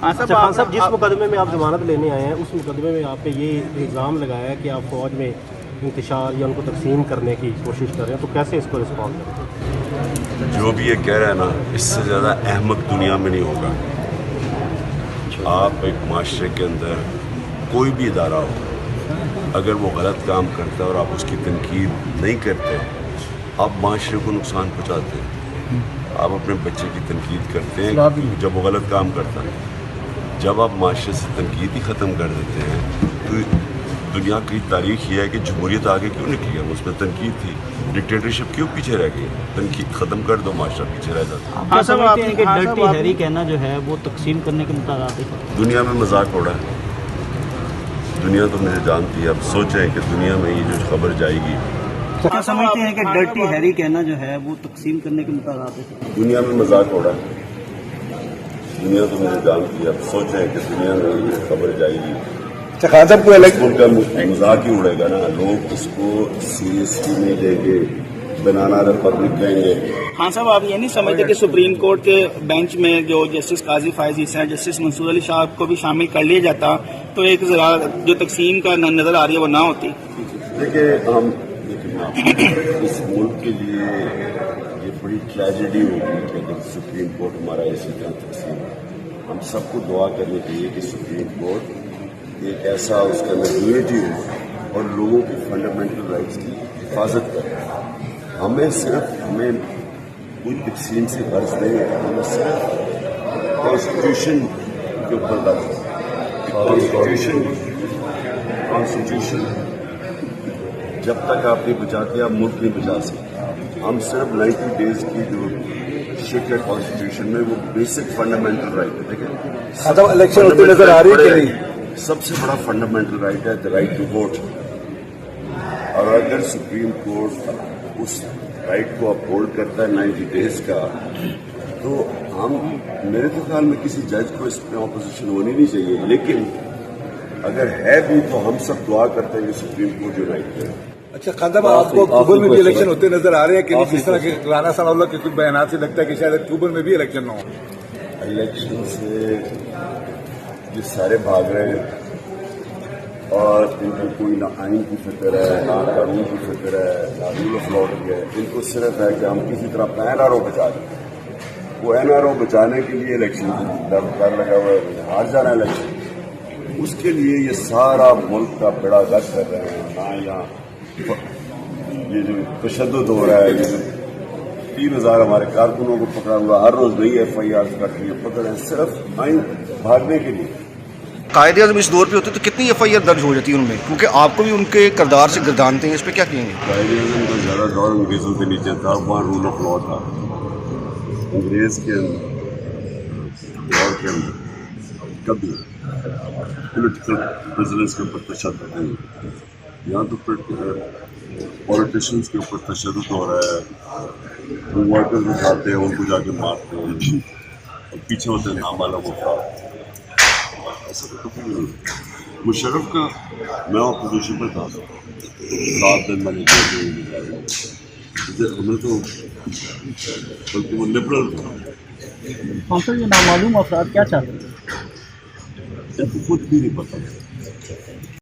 اچھا خان صاحب، جس مقدمے میں آپ ضمانت لینے آئے ہیں اس مقدمے میں آپ پہ یہ الزام لگایا ہے کہ آپ فوج میں انتشار یا ان کو تقسیم کرنے کی کوشش کر رہے ہیں، تو کیسے اس کو رسپانس کریں؟ جو بھی یہ کہہ رہا ہے نا، اس سے زیادہ احمق دنیا میں نہیں ہوگا۔ آپ ایک معاشرے کے اندر کوئی بھی ادارہ ہو، اگر وہ غلط کام کرتا ہے اور آپ اس کی تنقید نہیں کرتے، آپ معاشرے کو نقصان پہنچاتے ہیں۔ آپ اپنے بچے کی تنقید کرتے ہیں جب وہ غلط کام کرتا ہے۔ جب آپ معاشرے سے تنقید ہی ختم کر دیتے ہیں تو دنیا کی تاریخ یہ ہے کہ جمہوریت آگے کیوں نکلی ہے؟ اس میں تنقید تھی، ڈکٹیٹرشپ کیوں پیچھے رہ گئی؟ تنقید ختم کر دو، معاشرہ پیچھے رہ جاتا ہے۔ آپ سمجھتے ہیں کہ ڈرٹی ہیری کہنا جو ہے وہ تقسیم کرنے کے مترادف ہے؟ دنیا میں مذاق ہو رہا ہے، دنیا تو مجھے جانتی ہے۔ اب سوچیں کہ دنیا میں یہ جو خبر جائے گی، کیا سمجھتے ہیں کہ ڈرٹی ہیری کہنا جو ہے وہ تقسیم کرنے کے مترادف ہے؟ دنیا میں مذاق ہو رہا ہے، دنیا تو مجھے جانتی ہے۔ اب سوچیں کہ دنیا میں یہ خبر جائے گی، خان صاحب کو ان کا مذاق ہی اڑے گا نا، لوگ اس کو سیریسلی نہیں لیں گے، بنانا ریپبلک کہیں گے۔ خان صاحب، آپ یہ نہیں سمجھتے کہ سپریم کورٹ کے بینچ میں جو جسٹس قاضی فائز عیسی ہیں، جسٹس منصور علی شاہ کو بھی شامل کر لیا جاتا تو ایک ذرا جو تقسیم کا نظر آ رہی ہے وہ نہ ہوتی؟ دیکھیں، ہم اس ملک کے لیے یہ بڑی ٹریجڈی ہوگی کہ اگر سپریم کورٹ ہمارا اسی طرح تقسیم ہے۔ ہم سب کو دعا کرنی چاہیے کہ سپریم کورٹ ایک ایسا اس کا اندر یونٹی ہو اور لوگوں کی فنڈامنٹل رائٹس کی حفاظت کرے۔ ہمیں کوئی تقسیم سے غرض نہیں ہے، ہمیں صرف کانسٹیٹیوشن کے اوپر غرض ہے۔ کانسٹیٹیوشن جب تک آپ نہیں بچاتے آپ ملک نہیں بچا سکتے۔ ہم صرف 90 ڈیز کی جو شک ہے کانسٹیٹیوشن میں، وہ بیسک فنڈامنٹل رائٹ ہے۔ دیکھیں، الیکشن ہوتے نظر آ رہی ہے کہ نہیں؟ سب سے بڑا فنڈامنٹل رائٹ ہے دا رائٹ ٹو ووٹ، اور اگر سپریم کورٹ اس رائٹ کو اپہولڈ کرتا ہے 90 ڈیز کا، تو میرے تو خیال میں کسی جج کو اس میں اپوزیشن ہونی نہیں چاہیے، لیکن اگر ہے بھی تو ہم سب دعا کرتے ہیں کہ سپریم کورٹ جو رائٹ کرے۔ اچھا خان صاحب، آپ کو اکتوبر میں بھی الیکشن ہوتے نظر آ رہے ہیں کہ جس طرح کے رانا ثناء اللہ کے کچھ بیانات سے لگتا ہے کہ شاید اکتوبر میں بھی الیکشن نہ ہو؟ الیکشن سے یہ سارے بھاگ رہے ہیں اور ان کو کوئی نہ آئین کی فکر ہے، نہ قانون کی فکر ہے، نہ رول آف لا کی ہے۔ ان کو صرف ہے کہ ہم کسی طرح این آر او بچا دیں۔ وہ این آر او بچانے کے لیے الیکشن ڈر لگا ہوا ہے، ہار جانا الیکشن، اس کے لیے یہ سارا ملک کا بیڑا غرق کر رہے ہیں۔ نہ یہاں یہ جو تشدد ہو رہا ہے، یہ جو 3000 ہمارے کارکنوں کو پکڑا ہوا، ہر روز نئی FIR کٹ رہی ہے، پکڑ ہے صرف آئین بھاگنے کے لیے۔ قائد اعظم اس دور پہ ہوتے تو کتنی FIR درج ہو جاتی ہے ان میں، کیونکہ آپ کو بھی ان کے کردار سے گردانتے ہیں، اس پہ کیا کہیں گے؟ قائد اعظم کا زیادہ دور انگریزوں کے نیچے تھا، وہاں رول آف لا تھا۔ انگریز کے دور کے اندر کبھی پولیٹیکل پرزنرز کے اوپر تشدد نہیں، یہاں تو پولیٹیشنز کے اوپر تشدد ہو رہا ہے۔ وہ ورکرز اٹھاتے ہیں، ان کو جا کے مارتے ہیں، اور پیچھے ہوتے ہیں نامعلوم افراد۔ ایسا تو کبھی نہیں ہوتا۔ مشرف کا میں اپوزیشن پر تھا، 7 دن میں نے ہمیں تو بلکہ وہ لبرل تھا۔ یہ نامعلوم افراد کیا چاہتے ہیں؟ ان کو خود بھی نہیں پتا۔